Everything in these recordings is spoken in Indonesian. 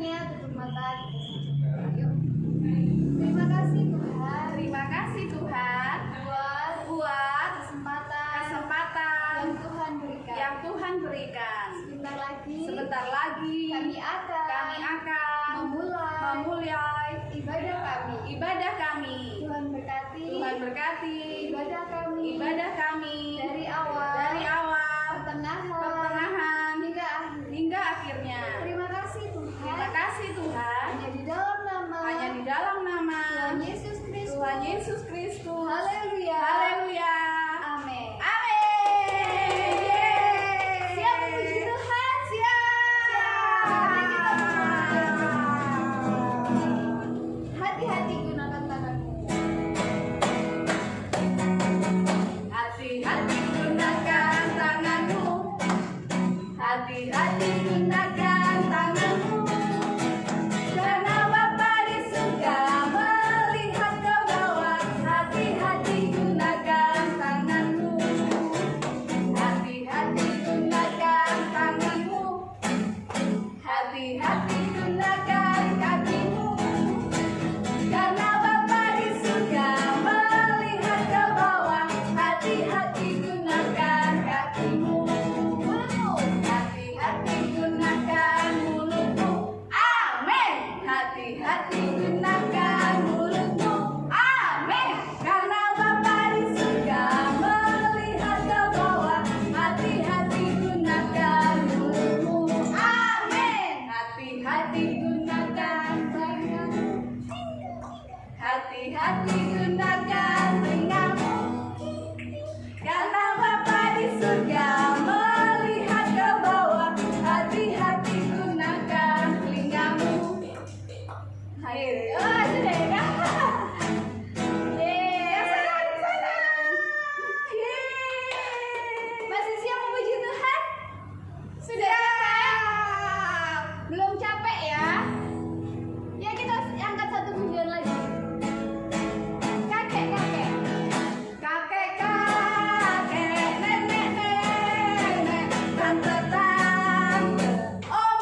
semuanya tutup mata kita. Yuk. Terima kasih Tuhan. Terima kasih Tuhan buat kesempatan yang Tuhan berikan. Sebentar lagi kami akan memulai ibadah kami. Tuhan berkati ibadah kami dari awal, pertengahan hingga akhirnya. Terima kasih Tuhan. Hanya di dalam nama Tuhan Yesus Kristus. Haleluya. Amin. Siap memuji Tuhan? Siap. Mari kita berdoa. Hati-hati gunakan tanganmu. Hati-hati gunakan tanganmu. Hati-hati gunakan tanganmu. Karena Bapa di surga melihat ke bawah. Hati-hati gunakan tanganmu. Hati-hati gunakan tanganmu. Hati-hati gunakan kakimu. Karena Bapa di surga melihat ke bawah. Hati-hati gunakan kakimu. Hati-hati gunakan mulutmu. Amin. Hati-hati gunakan mulutmu. Amin. Karena Bapa di surga melihat ke bawah. Hati-hati gunakan mulutmu. Amin. Hati-hati gunakan tanganmu. Hati-hati gunakan telingamu. Karena Bapa di surga melihat ke bawah. Hati-hati gunakan telingamu. Ayo, sudah ya. Masih siap memuji Tuhan? Sudah capek? Belum capek ya? Ya kita angkat satu pujian lagi. Kakek. Kakek, nenek, tante, om,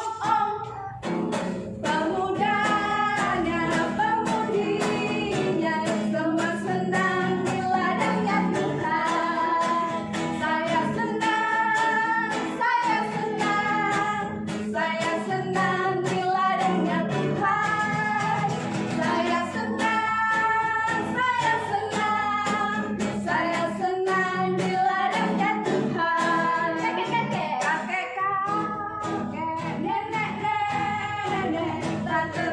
pemudanya, pemudinya, semua senang di ladangnya Tuhan. Saya senang di ladangnya Tuhan. Saya senang di ladangnya Tuhan. Kakek, nenek, tante,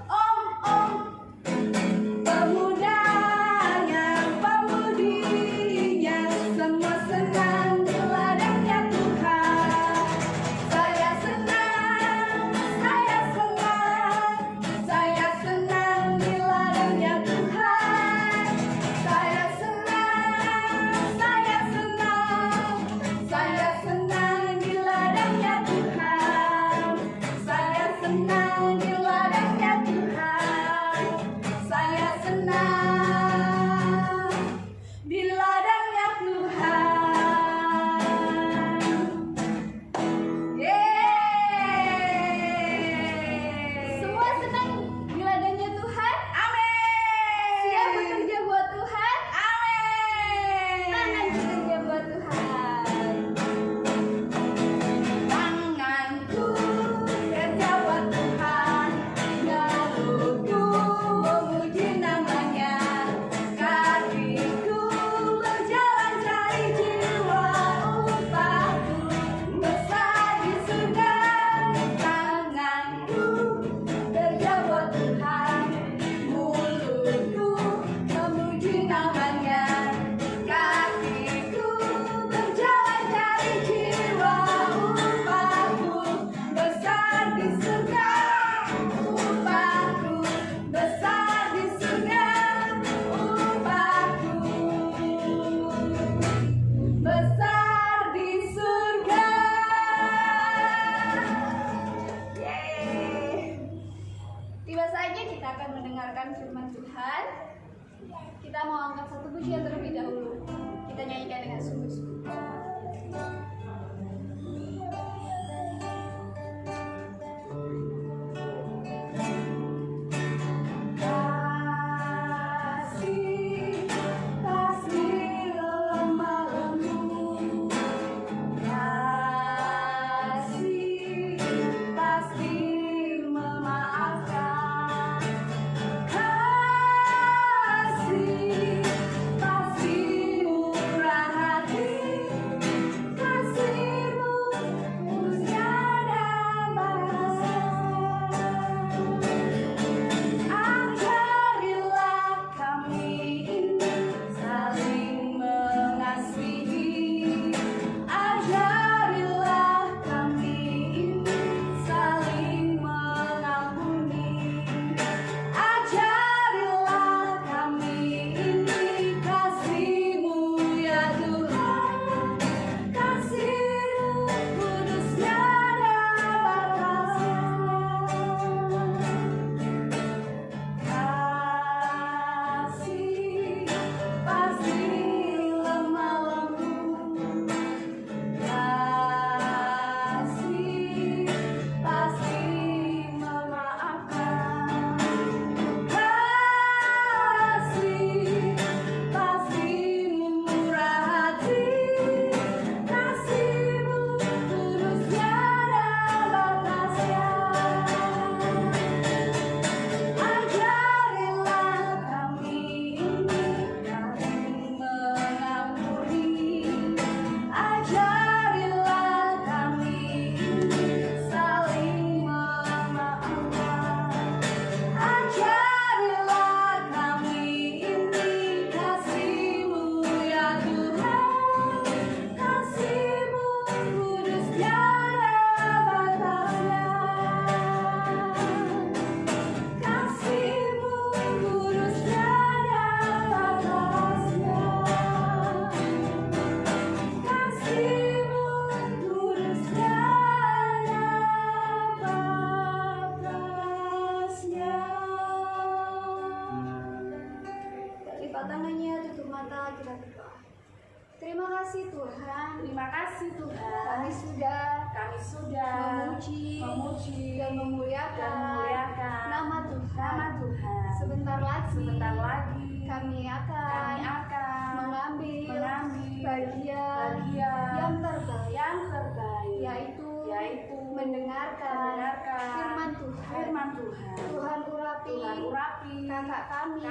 om, pemudanya, pemudinya, semua senang di ladangnya Tuhan. Saya senang di ladangnya Tuhan. Saya senang di ladangnya Tuhan. Saya senang di ladangnya Tuhan. Saya senang di ladangnya Tuhan. Yeay. Semua senang di ladangnya Tuhan? Amin. Siap bekerja buat Tuhan? Amin. Tangan bekerja buat Tuhan. Tanganku kerja buat Tuhan, mulutku memuji namanya, kakiku berjalan cari jiwa, upahku besar di surga. Tanganku kerja buat Tuhan, mulutku memuji namanya, kakiku berjalan cari jiwa, upahku besar di surga. Upahku besar di surga. Upahku besar di surga. Yeay. Tiba saja kita akan mendengarkan firman Tuhan. Kita mau angkat satu pujian terlebih dahulu. Kita nyanyikan dengan sungguh-sungguh. Terima kasih Tuhan. Terima kasih Tuhan. Kami sudah memuji dan memuliakan nama Tuhan. Sebentar lagi kami akan mengambil bagian yang terbaik, yaitu mendengarkan firman Tuhan. Tuhan urapi kakak kami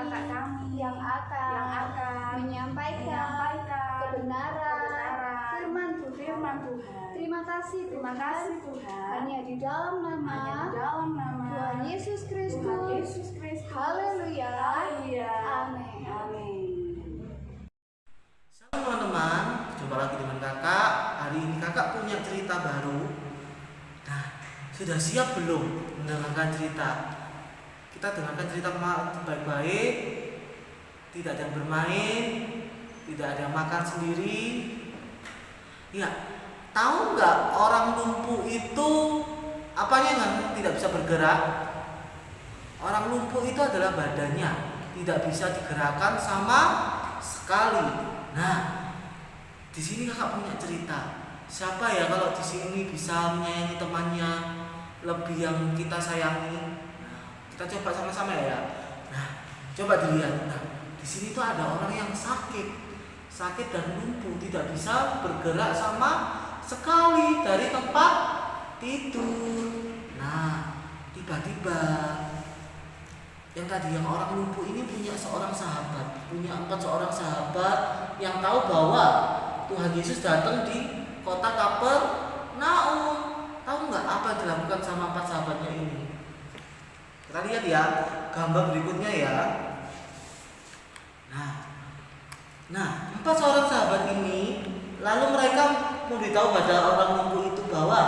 yang akan menyampaikan kebenaran firman Tuhan. Terima kasih Tuhan. Hanya di dalam nama Tuhan Yesus Kristus. Haleluya. Amin. Shalom teman-teman, jumpa lagi dengan kakak. Hari ini kakak punya cerita baru. Nah, sudah siap belum mendengarkan cerita? Kita dengarkan cerita baik-baik. Tidak ada yang bermain, tidak ada yang makan sendiri. Ya, tahu nggak orang lumpuh itu apanya kan tidak bisa bergerak? Orang lumpuh itu adalah badannya, tidak bisa digerakkan sama sekali. Nah, di sini kakak punya cerita. Siapa ya kalau di sini bisa menyayangi temannya lebih yang kita sayangi? Nah, kita coba sama-sama ya. Nah, coba dilihat. Nah, di sini tuh ada orang yang sakit dan lumpuh, tidak bisa bergerak sama sekali dari tempat tidur. Nah, tiba-tiba yang tadi yang orang lumpuh ini punya seorang sahabat, seorang sahabat yang tahu bahwa Tuhan Yesus datang di kota Kapernaum. Tahu nggak apa yang dilakukan sama 4 sahabatnya ini? Kita lihat ya gambar berikutnya ya. Nah, 4 seorang sahabat ini lalu mereka memberitahu pada orang lumpuh itu bahwa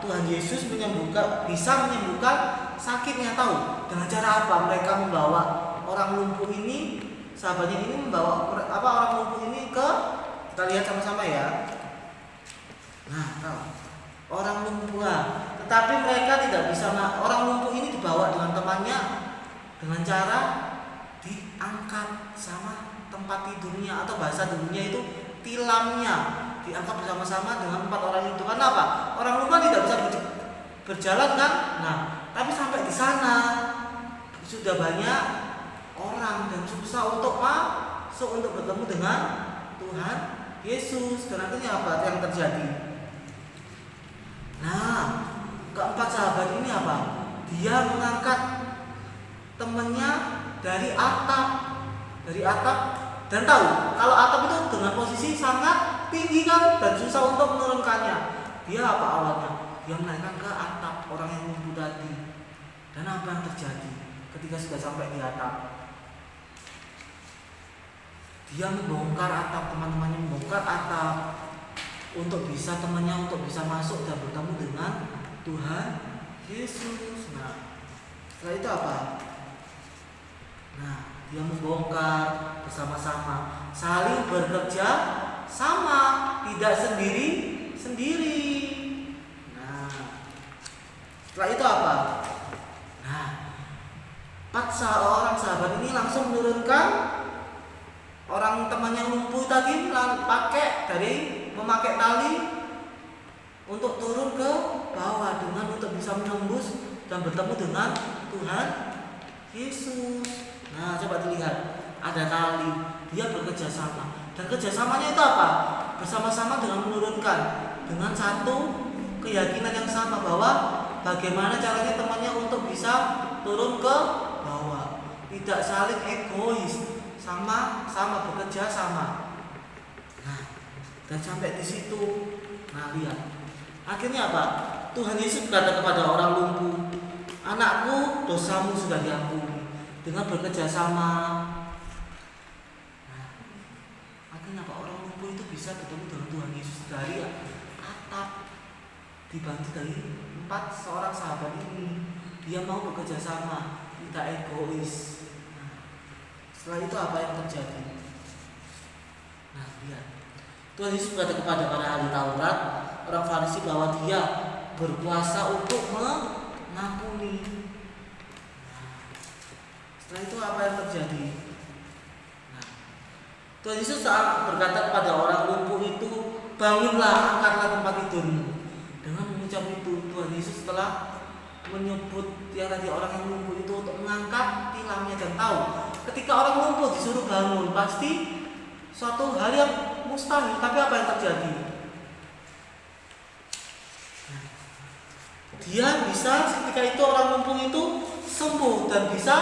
Tuhan Yesus bisa menyembuhkan sakitnya. Tahu dengan cara apa mereka membawa orang lumpuh ini, sahabatnya ini membawa orang lumpuh ini ke, kita lihat sama-sama ya. Nah, tahu orang lumpuh, tetapi mereka tidak bisa. Orang lumpuh ini dibawa dengan temannya dengan cara diangkat sama tempat tidurnya, atau bahasa dulunya itu tilamnya, diangkat bersama-sama dengan 4 orang itu. Karena apa? Orang lumpuh tidak bisa berjalan kan? Nah, tapi sampai di sana sudah banyak orang dan susah untuk masuk untuk bertemu dengan Tuhan Yesus. Dan akhirnya apa yang terjadi? Nah, keempat sahabat ini apa? Dia mengangkat temannya dari atap, dan tahu kalau atap itu dengan posisi sangat tinggi kan dan susah untuk menurunkannya. Dia apa awalnya? Dia menaikkan ke atap orang yang lumpuh tadi. Dan apa yang terjadi ketika sudah sampai di atap? Dia membongkar atap, teman-temannya membongkar atap untuk bisa masuk dan bertemu dengan Tuhan Yesus. Nah, setelah itu apa? Nah, dia membongkar bersama-sama, saling bekerja sama, tidak sendiri. Nah, setelah itu apa? Nah, 4 orang sahabat ini langsung menurunkan orang teman yang lumpuh tadi, memakai tali untuk turun ke bawah untuk bisa menembus dan bertemu dengan Tuhan Yesus. Nah, coba dilihat, ada tali, dia bekerja sama. Dan kerjasamanya itu apa? Bersama-sama dengan menurunkan, dengan satu keyakinan yang sama bahwa bagaimana caranya temannya untuk bisa turun ke bawah, tidak saling egois, sama bekerja sama. Nah, dan sampai di situ, nah lihat, akhirnya apa? Tuhan Yesus berkata kepada orang lumpuh, "Anakku, dosamu sudah diampuni." Dengan bekerja sama. Nah, akhirnya apa? Orang lumpuh itu bisa bertemu dengan Tuhan Yesus dari atap, dibantu dari 4 seorang sahabat ini. Dia mau bekerja sama, tidak egois. Nah, setelah itu apa yang terjadi? Nah, lihat, Tuhan Yesus berkata kepada para ahli Taurat, orang Farisi, bahwa dia berkuasa untuk mengampuni. Setelah itu apa yang terjadi? Nah, Tuhan Yesus berkata kepada orang lumpuh bangunlah, angkatlah tempat tidurmu. Dengan mengucap itu, Tuhan Yesus telah menyebut yang tadi orang yang lumpuh itu untuk mengangkat tilangnya dan tahu ketika orang lumpuh disuruh bangun pasti suatu hal yang mustahil, tapi apa yang terjadi? Dia bisa ketika itu orang lumpuh itu sembuh dan bisa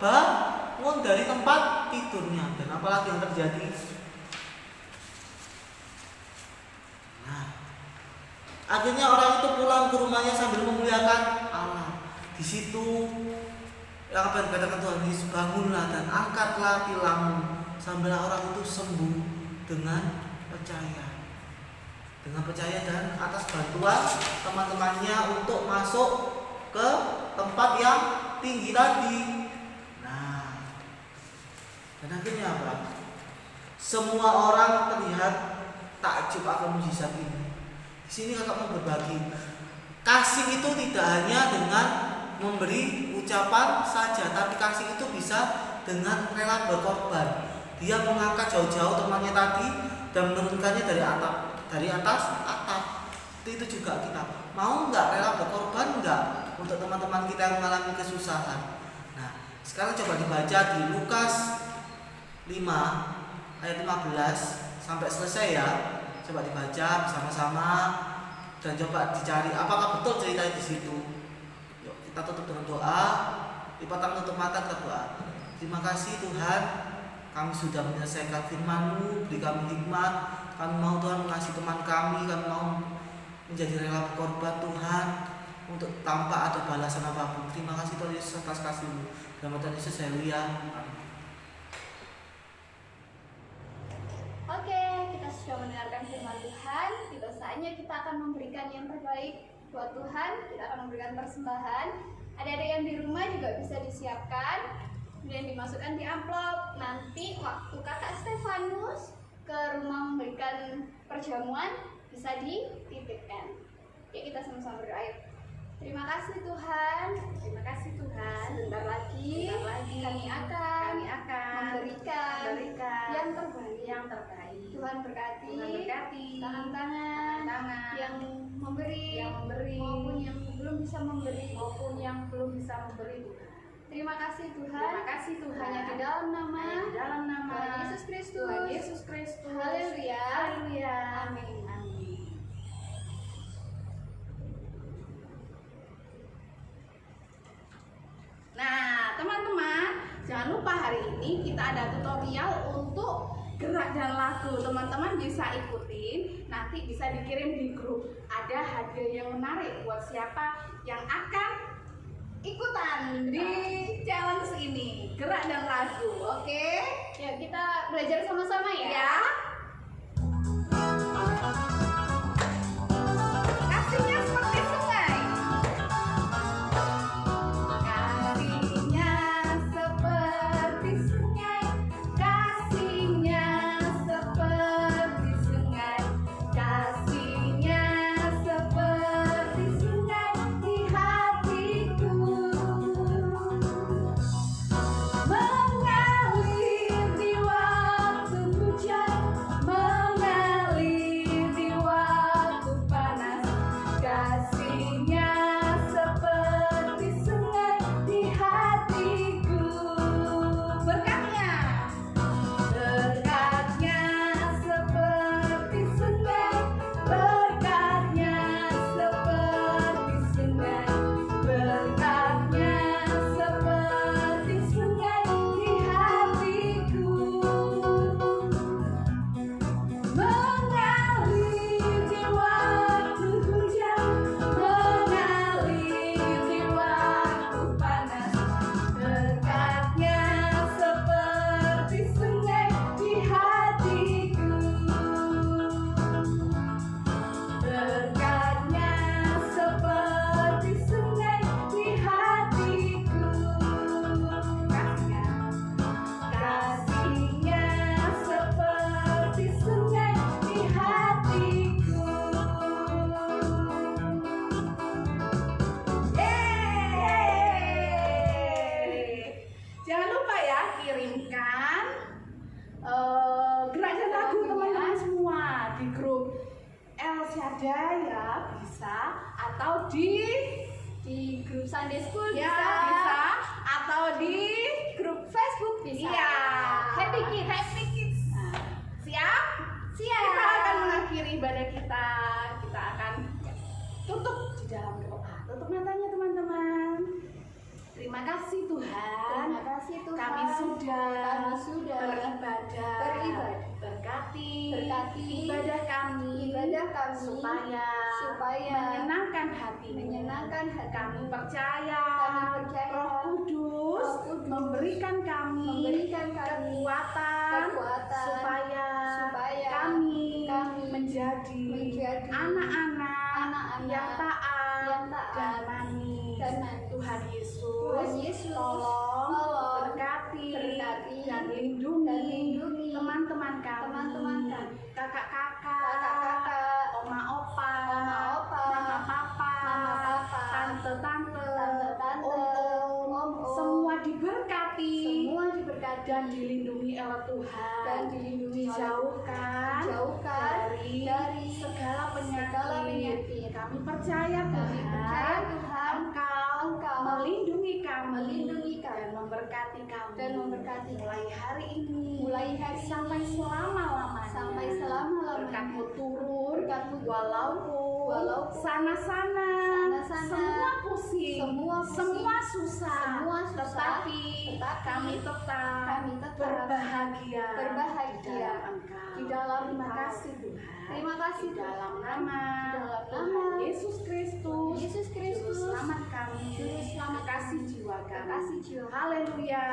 bangun dari tempat tidurnya. Dan apalagi yang terjadi? Nah, akhirnya orang itu pulang ke rumahnya sambil memuliakan Allah. Di situ yang apa yang dikatakan Tuhan Yesus, bangunlah dan angkatlah tilangmu, sambil orang itu sembuh dengan percaya. Dengan percaya dan atas bantuan teman-temannya untuk masuk ke tempat yang tinggi tadi. Nah, dan akhirnya apa? Semua orang terlihat takjub akan mujizat ini. Di sini kakak mau berbagi. Kasih itu tidak hanya dengan memberi ucapan saja, tapi kasih itu bisa dengan rela berkorban. Dia mengangkat jauh-jauh temannya tadi dan menurunkannya dari atas atap. Itu juga kita mau nggak rela berkorban nggak untuk teman-teman kita yang mengalami kesusahan. Nah, sekarang coba dibaca di Lukas 5 ayat 15 sampai selesai ya. Coba dibaca bersama-sama dan coba dicari apakah betul ceritanya di situ. Yuk, kita tutup dengan doa. Dipotong tutup mata, kita doa. Terima kasih Tuhan, kami sudah menyelesaikan firman-Mu, beri kami hikmat. Kami mau Tuhan mengasihi teman kami mau menjadi rela berkorban Tuhan untuk tanpa ada balasan apapun. Terima kasih Tuhan Yesus atas kasih-Mu. Dalam Tuhan Yesus, haleluya. Oke, kita sudah mendengarkan firman Tuhan. Tiba saatnya kita akan memberikan yang terbaik buat Tuhan. Kita akan memberikan persembahan. Adik-adik yang di rumah juga bisa disiapkan, kemudian dimasukkan di amplop. Nanti waktu kakak Stefanus ke rumah memberikan perjamuan bisa dititipkan. Ya, kita sama-sama berdoa. Terima kasih Tuhan. Terima kasih Tuhan. Sebentar lagi kami akan memberikan yang terbaik. Tuhan berkati tangan-tangan yang memberi maupun yang belum bisa memberi Tuhan. Terima kasih Tuhan. Hanya di dalam nama Tuhan Yesus Kristus. Haleluya. Amin. Nah, teman-teman, jangan lupa hari ini kita ada tutorial untuk gerak dan lagu. Teman-teman bisa ikutin, nanti bisa dikirim di grup. Ada hadiah yang menarik buat siapa yang akan ikutan di challenge ini, gerak dan lagu. Oke? Ya, kita belajar sama-sama ya. Kasihnya seperti sungai. Kasihnya seperti sungai. Kasihnya seperti sungai. Kasihnya seperti sungai di hatiku. Mengalir di waktu hujan. saja ya bisa, atau di grup Sunday School ya bisa, atau di grup Facebook bisa. Iya. Happy Kids. Nah, siap? Siap. Kita akan mengakhiri ibadah kita. Kita akan tutup di dalam doa. Tutup matanya teman-teman. Terima kasih Tuhan. Terima kasih Tuhan. Kami sudah beribadah. Berkati ibadah kami supaya menyenangkan hati. Kami percaya Roh Kudus memberikan kami kekuatan supaya kami menjadi anak-anak yang taat dan manis. Tuhan Yesus, tolong berkati dan lindungi teman-teman kami, kakak-kakak, oma-opa, mama-papa, tante-tante, om-om, semua diberkati dan dilindungi oleh Tuhan, dijauhkan dari segala penyakit. Kami percaya Tuhan, Engkau melindungi kami dan memberkati kami mulai hari ini sampai selama-lamanya. Berkat-Mu turun walaupun sana-sana semua pusing, semua susah, tetapi kami tetap berbahagia di dalam Engkau. Terima kasih Tuhan. Di dalam nama Tuhan Yesus Kristus, Juru Selamat kami, kasih jiwa kami. Haleluya.